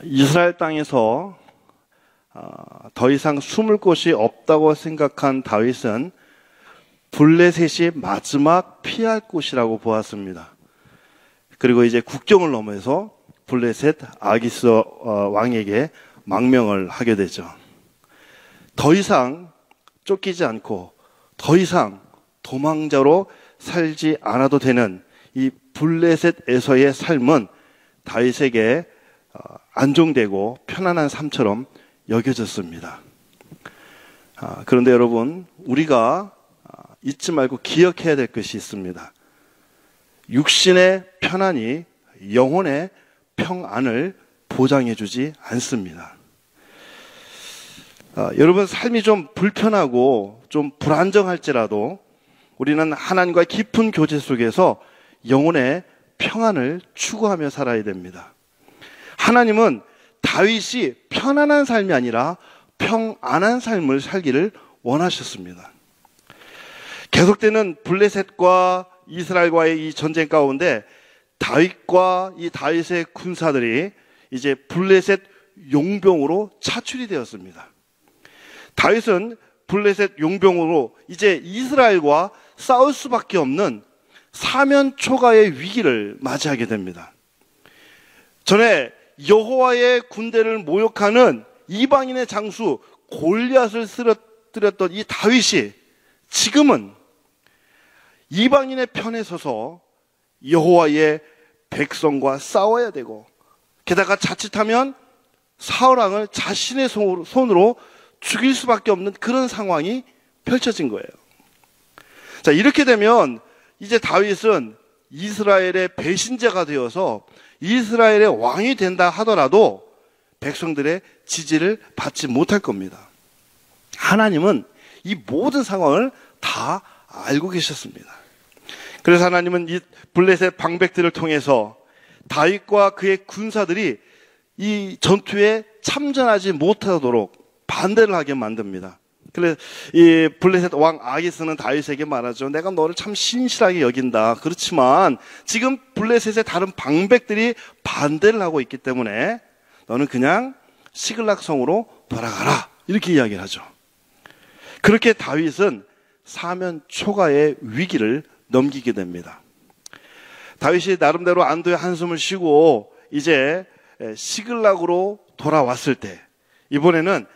이스라엘 땅에서 더 이상 숨을 곳이 없다고 생각한 다윗은 블레셋이 마지막 피할 곳이라고 보았습니다. 그리고 이제 국경을 넘어서 블레셋 아기스 왕에게 망명을 하게 되죠. 더 이상 쫓기지 않고 더 이상 도망자로 살지 않아도 되는 이 블레셋에서의 삶은 다윗에게 안정되고 편안한 삶처럼 여겨졌습니다. 그런데 여러분, 우리가 잊지 말고 기억해야 될 것이 있습니다. 육신의 편안이 영혼의 평안을 보장해주지 않습니다. 여러분, 삶이 좀 불편하고 좀 불안정할지라도 우리는 하나님과의 깊은 교제 속에서 영혼의 평안을 추구하며 살아야 됩니다. 하나님은 다윗이 편안한 삶이 아니라 평안한 삶을 살기를 원하셨습니다. 계속되는 블레셋과 이스라엘과의 이 전쟁 가운데 다윗과 이 다윗의 군사들이 이제 블레셋 용병으로 차출이 되었습니다. 다윗은 블레셋 용병으로 이제 이스라엘과 싸울 수밖에 없는 사면초가의 위기를 맞이하게 됩니다. 전에 여호와의 군대를 모욕하는 이방인의 장수 골리앗을 쓰러뜨렸던 이 다윗이 지금은 이방인의 편에 서서 여호와의 백성과 싸워야 되고, 게다가 자칫하면 사울왕을 자신의 손으로 죽일 수밖에 없는 그런 상황이 펼쳐진 거예요. 자, 이렇게 되면 이제 다윗은 이스라엘의 배신자가 되어서 이스라엘의 왕이 된다 하더라도 백성들의 지지를 받지 못할 겁니다. 하나님은 이 모든 상황을 다 알고 계셨습니다. 그래서 하나님은 이 블레셋 방백들을 통해서 다윗과 그의 군사들이 이 전투에 참전하지 못하도록 반대를 하게 만듭니다. 그래서 이 블레셋 왕 아기스는 다윗에게 말하죠. 내가 너를 참 신실하게 여긴다. 그렇지만 지금 블레셋의 다른 방백들이 반대를 하고 있기 때문에 너는 그냥 시글락 성으로 돌아가라. 이렇게 이야기를 하죠. 그렇게 다윗은 사면 초가의 위기를 넘기게 됩니다. 다윗이 나름대로 안도의 한숨을 쉬고 이제 시글락으로 돌아왔을 때, 이번에는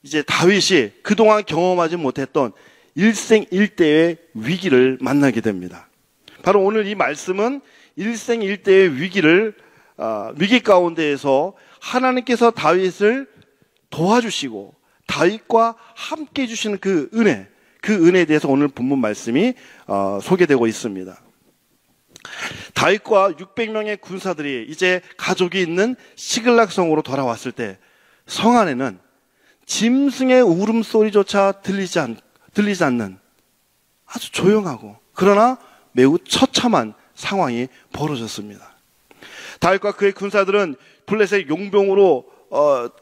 이제 다윗이 그동안 경험하지 못했던 일생일대의 위기를 만나게 됩니다. 바로 오늘 이 말씀은 일생일대의 위기 가운데에서 하나님께서 다윗을 도와주시고 다윗과 함께 해주시는 그 은혜에 대해서 오늘 본문 말씀이 소개되고 있습니다. 다윗과 600명의 군사들이 이제 가족이 있는 시글락성으로 돌아왔을 때 성 안에는 짐승의 울음소리조차 들리지 않는 아주 조용하고 그러나 매우 처참한 상황이 벌어졌습니다. 다윗과 그의 군사들은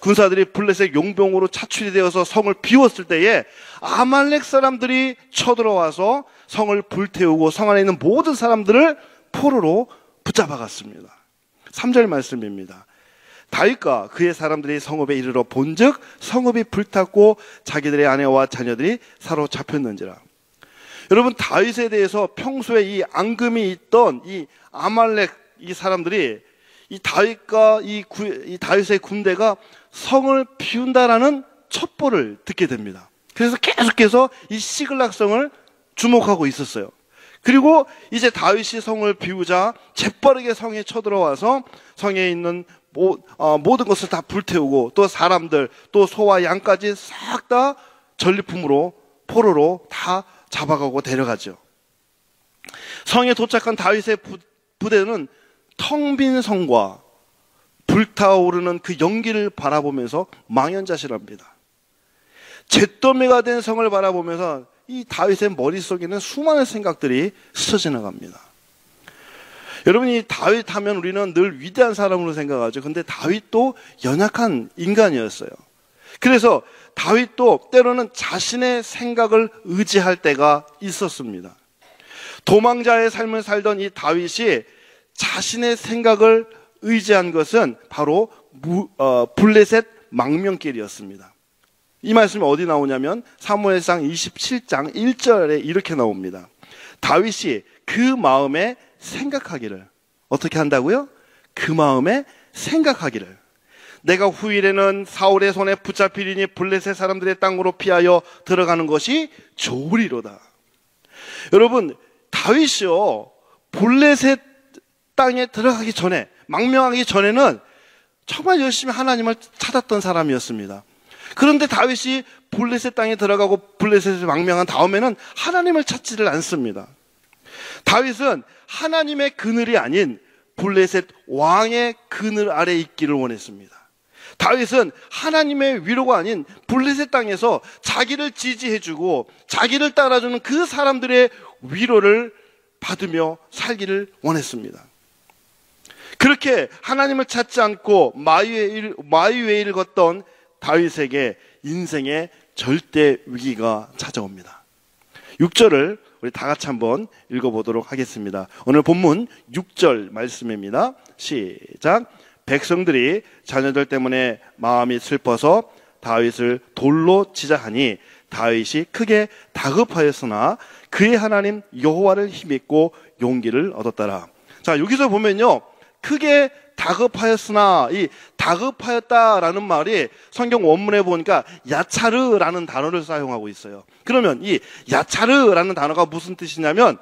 군사들이 블레셋 용병으로 차출이 되어서 성을 비웠을 때에 아말렉 사람들이 쳐들어와서 성을 불태우고 성 안에 있는 모든 사람들을 포로로 붙잡아갔습니다. 3절 말씀입니다. 다윗과 그의 사람들이 성읍에 이르러 본즉 성읍이 불탔고 자기들의 아내와 자녀들이 사로잡혔는지라. 여러분, 다윗에 대해서 평소에 이 앙금이 있던 이 아말렉 이 사람들이 이 다윗과 이 다윗의 군대가 성을 비운다라는 첩보를 듣게 됩니다. 그래서 계속해서 이 시글락성을 주목하고 있었어요. 그리고 이제 다윗이 성을 비우자 재빠르게 성에 쳐들어와서 성에 있는 모든 것을 다 불태우고 또 사람들 또 소와 양까지 싹 다 전리품으로 포로로 다 잡아가고 데려가죠. 성에 도착한 다윗의 부대는 텅 빈 성과 불타오르는 그 연기를 바라보면서 망연자실합니다. 잿더미가 된 성을 바라보면서 이 다윗의 머릿속에는 수많은 생각들이 스쳐 지나갑니다. 여러분이 다윗 하면 우리는 늘 위대한 사람으로 생각하죠. 근데 다윗도 연약한 인간이었어요. 그래서 다윗도 때로는 자신의 생각을 의지할 때가 있었습니다. 도망자의 삶을 살던 이 다윗이 자신의 생각을 의지한 것은 바로 블레셋 망명길이었습니다. 이 말씀이 어디 나오냐면 사무엘상 27장 1절에 이렇게 나옵니다. 다윗이 그 마음에 생각하기를, 어떻게 한다고요? 그 마음에 생각하기를, 내가 후일에는 사울의 손에 붙잡히리니 블레셋 사람들의 땅으로 피하여 들어가는 것이 좋으리로다. 여러분, 다윗이요, 블레셋 땅에 들어가기 전에, 망명하기 전에는 정말 열심히 하나님을 찾았던 사람이었습니다. 그런데 다윗이 블레셋 땅에 들어가고 블레셋을 망명한 다음에는 하나님을 찾지를 않습니다. 다윗은 하나님의 그늘이 아닌 블레셋 왕의 그늘 아래 있기를 원했습니다. 다윗은 하나님의 위로가 아닌 블레셋 땅에서 자기를 지지해주고 자기를 따라주는 그 사람들의 위로를 받으며 살기를 원했습니다. 그렇게 하나님을 찾지 않고 마이웨이를 걷던 다윗에게 인생의 절대 위기가 찾아옵니다. 6절을 우리 다 같이 한번 읽어보도록 하겠습니다. 오늘 본문 6절 말씀입니다. 시작. 백성들이 자녀들 때문에 마음이 슬퍼서 다윗을 돌로 치자 하니 다윗이 크게 다급하였으나 그의 하나님 여호와를 힘입고 용기를 얻었더라. 자, 여기서 보면요, 크게 다급하였으나, 이 다급하였다라는 말이 성경 원문에 보니까 야차르라는 단어를 사용하고 있어요. 그러면 이 야차르라는 단어가 무슨 뜻이냐면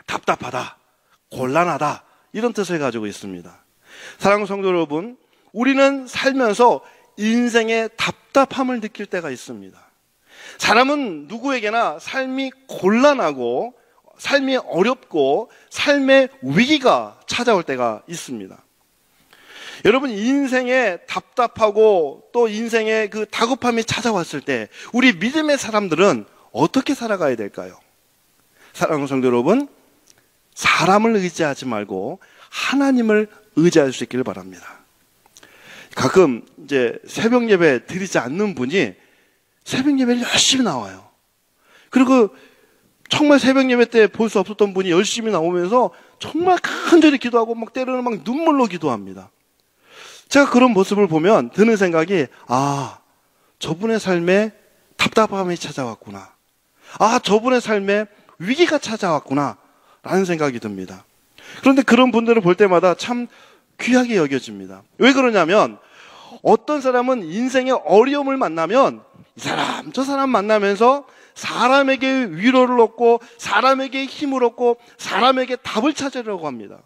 답답하다, 곤란하다, 이런 뜻을 가지고 있습니다. 사랑하는 성도 여러분, 우리는 살면서 인생의 답답함을 느낄 때가 있습니다. 사람은 누구에게나 삶이 곤란하고 삶이 어렵고 삶의 위기가 찾아올 때가 있습니다. 여러분, 인생에 답답하고 또 인생에 그 다급함이 찾아왔을 때 우리 믿음의 사람들은 어떻게 살아가야 될까요? 사랑하는 성도 여러분, 사람을 의지하지 말고 하나님을 의지할 수 있기를 바랍니다. 가끔 이제 새벽 예배 드리지 않는 분이 새벽 예배를 열심히 나와요. 그리고 정말 새벽 예배 때 볼 수 없었던 분이 열심히 나오면서 정말 간절히 기도하고 막 때로는 막 눈물로 기도합니다. 제가 그런 모습을 보면 드는 생각이, 아, 저분의 삶에 답답함이 찾아왔구나. 아, 저분의 삶에 위기가 찾아왔구나. 라는 생각이 듭니다. 그런데 그런 분들을 볼 때마다 참 귀하게 여겨집니다. 왜 그러냐면 어떤 사람은 인생의 어려움을 만나면 이 사람 저 사람 만나면서 사람에게 위로를 얻고 사람에게 힘을 얻고 사람에게 답을 찾으려고 합니다.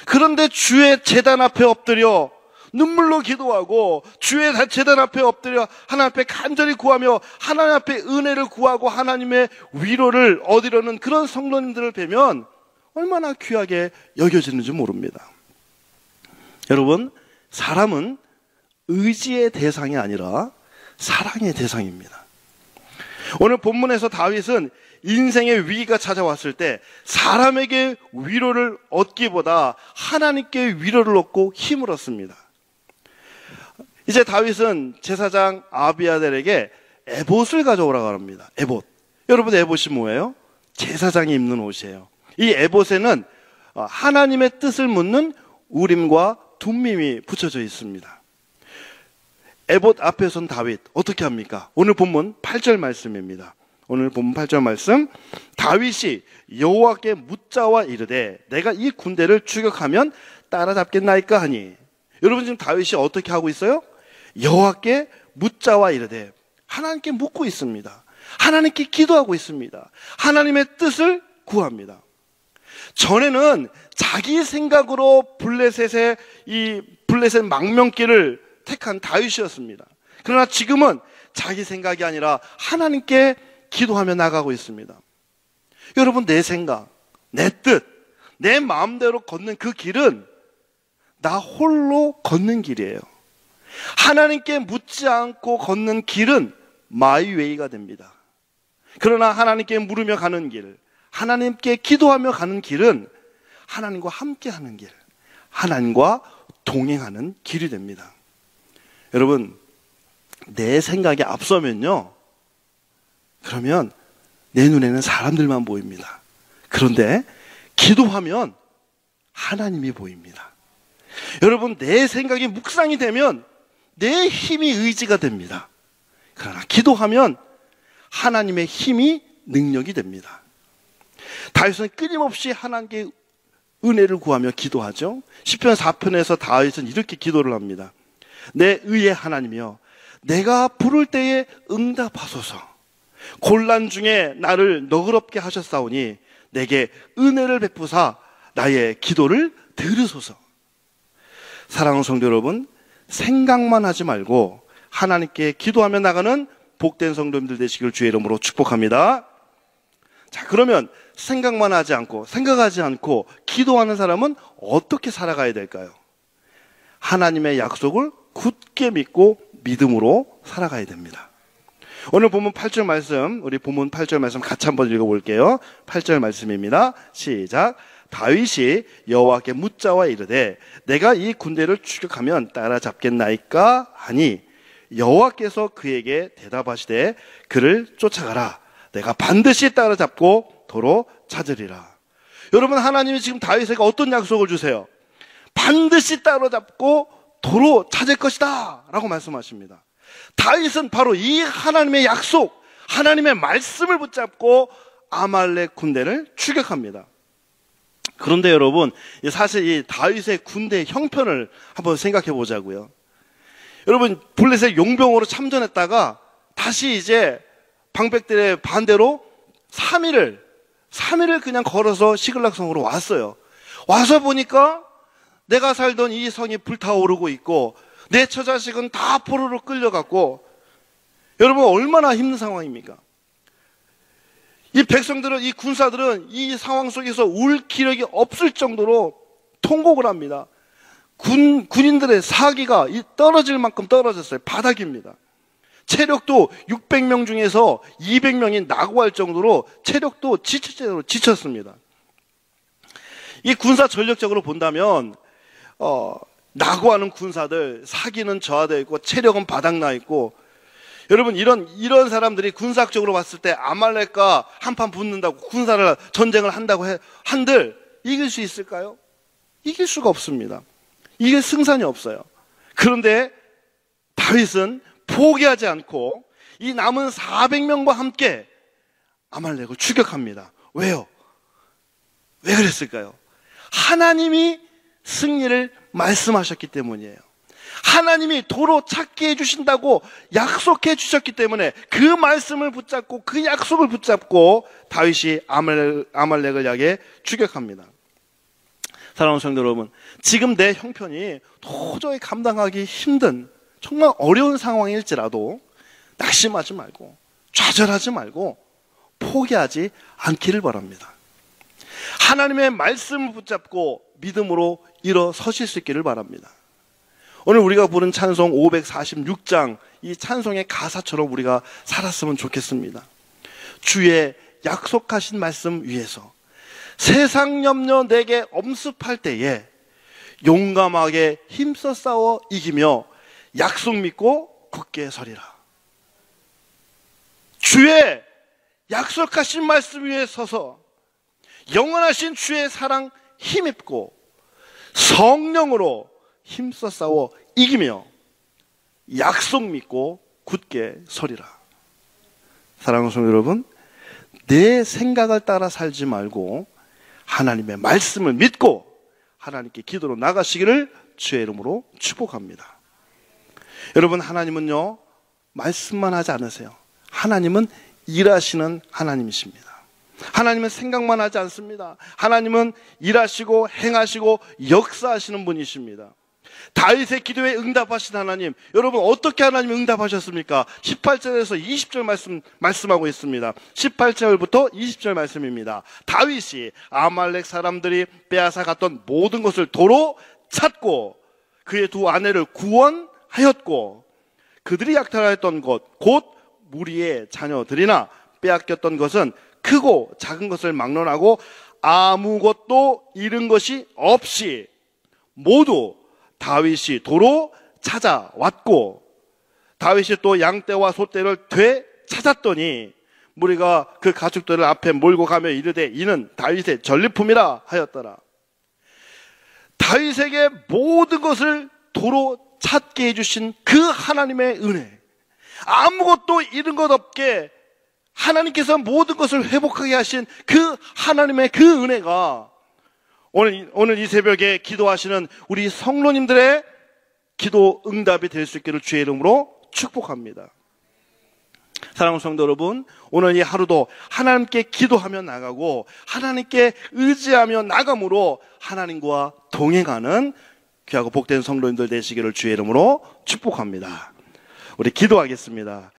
그런데 주의 제단 앞에 엎드려 눈물로 기도하고 주의 제단 앞에 엎드려 하나님 앞에 간절히 구하며 하나님 앞에 은혜를 구하고 하나님의 위로를 얻으려는 그런 성도님들을 뵈면 얼마나 귀하게 여겨지는지 모릅니다. 여러분, 사람은 의지의 대상이 아니라 사랑의 대상입니다. 오늘 본문에서 다윗은 인생의 위기가 찾아왔을 때 사람에게 위로를 얻기보다 하나님께 위로를 얻고 힘을 얻습니다. 이제 다윗은 제사장 아비아델에게 에봇을 가져오라고 합니다. 에봇. 여러분, 에봇이 뭐예요? 제사장이 입는 옷이에요. 이 에봇에는 하나님의 뜻을 묻는 우림과 둠밈이 붙여져 있습니다. 에봇 앞에 선 다윗 어떻게 합니까? 오늘 본문 8절 말씀입니다. 오늘 본문 8절 말씀. 다윗이 여호와께 묻자와 이르되 내가 이 군대를 추격하면 따라잡겠나이까 하니. 여러분, 지금 다윗이 어떻게 하고 있어요? 여호와께 묻자와 이르되, 하나님께 묻고 있습니다. 하나님께 기도하고 있습니다. 하나님의 뜻을 구합니다. 전에는 자기 생각으로 블레셋의 이 블레셋 망명길을 택한 다윗이었습니다. 그러나 지금은 자기 생각이 아니라 하나님께 기도하며 나가고 있습니다. 여러분, 내 생각, 내 뜻, 내 마음대로 걷는 그 길은 나 홀로 걷는 길이에요. 하나님께 묻지 않고 걷는 길은 마이웨이가 됩니다. 그러나 하나님께 물으며 가는 길, 하나님께 기도하며 가는 길은 하나님과 함께하는 길, 하나님과 동행하는 길이 됩니다. 여러분, 내 생각이 앞서면요, 그러면 내 눈에는 사람들만 보입니다. 그런데 기도하면 하나님이 보입니다. 여러분, 내 생각이 묵상이 되면 내 힘이 의지가 됩니다. 그러나 기도하면 하나님의 힘이 능력이 됩니다. 다윗은 끊임없이 하나님께 은혜를 구하며 기도하죠. 시편 4편에서 다윗은 이렇게 기도를 합니다. 내 의의 하나님이여, 내가 부를 때에 응답하소서. 곤란 중에 나를 너그럽게 하셨사오니 내게 은혜를 베푸사 나의 기도를 들으소서. 사랑하는 성도 여러분, 생각만 하지 말고 하나님께 기도하며 나가는 복된 성도님들 되시길 주의 이름으로 축복합니다. 자, 그러면 생각만 하지 않고, 생각하지 않고 기도하는 사람은 어떻게 살아가야 될까요? 하나님의 약속을 굳게 믿고 믿음으로 살아가야 됩니다. 오늘 본문 8절 말씀, 우리 본문 8절 말씀 같이 한번 읽어볼게요. 8절 말씀입니다. 시작. 다윗이 여호와께 묻자와 이르되 내가 이 군대를 추격하면 따라잡겠나이까 하니 여호와께서 그에게 대답하시되 그를 쫓아가라. 내가 반드시 따라잡고 도로 찾으리라. 여러분, 하나님이 지금 다윗에게 어떤 약속을 주세요? 반드시 따라잡고 도로 찾을 것이다 라고 말씀하십니다. 다윗은 바로 이 하나님의 약속, 하나님의 말씀을 붙잡고 아말렉 군대를 추격합니다. 그런데 여러분, 사실 이 다윗의 군대 형편을 한번 생각해 보자고요. 여러분, 블레셋 용병으로 참전했다가 다시 이제 방백들의 반대로 3일을 그냥 걸어서 시글락성으로 왔어요. 와서 보니까 내가 살던 이 성이 불타오르고 있고 내 처자식은 다 포로로 끌려갔고, 여러분, 얼마나 힘든 상황입니까? 이 백성들은, 이 군사들은 이 상황 속에서 울 기력이 없을 정도로 통곡을 합니다. 군인들의 사기가 떨어질 만큼 떨어졌어요. 바닥입니다. 체력도 600명 중에서 200명이 낙오할 정도로 체력도 지쳤습니다. 이 군사 전력적으로 본다면 낙오하는 군사들, 사기는 저하되어 있고 체력은 바닥나 있고, 여러분, 이런 사람들이 군사학적으로 봤을 때 아말렉과 한판 붙는다고 전쟁을 한다고 한들 이길 수 있을까요? 이길 수가 없습니다. 이게 승산이 없어요. 그런데 다윗은 포기하지 않고 이 남은 400명과 함께 아말렉을 추격합니다. 왜요? 왜 그랬을까요? 하나님이 승리를 말씀하셨기 때문이에요. 하나님이 도로 찾게 해주신다고 약속해 주셨기 때문에 그 말씀을 붙잡고 그 약속을 붙잡고 다윗이 아말렉을 향해 추격합니다. 사랑하는 성도 여러분, 지금 내 형편이 도저히 감당하기 힘든 정말 어려운 상황일지라도 낙심하지 말고 좌절하지 말고 포기하지 않기를 바랍니다. 하나님의 말씀을 붙잡고 믿음으로 일어서실 수 있기를 바랍니다. 오늘 우리가 부른 찬송 546장, 이 찬송의 가사처럼 우리가 살았으면 좋겠습니다. 주의 약속하신 말씀 위에서 세상 염려 내게 엄습할 때에 용감하게 힘써 싸워 이기며 약속 믿고 굳게 서리라. 주의 약속하신 말씀 위에 서서 영원하신 주의 사랑 힘입고 성령으로 힘써 싸워 이기며 약속 믿고 굳게 서리라. 사랑하는 성도 여러분, 내 생각을 따라 살지 말고 하나님의 말씀을 믿고 하나님께 기도로 나가시기를 주의 이름으로 축복합니다. 여러분, 하나님은요, 말씀만 하지 않으세요. 하나님은 일하시는 하나님이십니다. 하나님은 생각만 하지 않습니다. 하나님은 일하시고 행하시고 역사하시는 분이십니다. 다윗의 기도에 응답하신 하나님, 여러분, 어떻게 하나님이 응답하셨습니까? 18절에서 20절 말씀하고 있습니다. 18절부터 20절 말씀입니다. 다윗이 아말렉 사람들이 빼앗아 갔던 모든 것을 도로 찾고 그의 두 아내를 구원하였고 그들이 약탈하였던 것 곧 무리의 자녀들이나 빼앗겼던 것은 크고 작은 것을 막론하고 아무것도 잃은 것이 없이 모두 다윗이 도로 찾아왔고, 다윗이 또 양떼와 소떼를 되찾았더니 무리가 그 가축들을 앞에 몰고 가며 이르되 이는 다윗의 전리품이라 하였더라. 다윗에게 모든 것을 도로 찾게 해주신 그 하나님의 은혜, 아무것도 잃은 것 없게 하나님께서 모든 것을 회복하게 하신 그 하나님의 그 은혜가 오늘 이 새벽에 기도하시는 우리 성도님들의 기도 응답이 될 수 있기를 주의 이름으로 축복합니다. 사랑하는 성도 여러분, 오늘 이 하루도 하나님께 기도하며 나가고 하나님께 의지하며 나감으로 하나님과 동행하는 귀하고 복된 성도님들 되시기를 주의 이름으로 축복합니다. 우리 기도하겠습니다.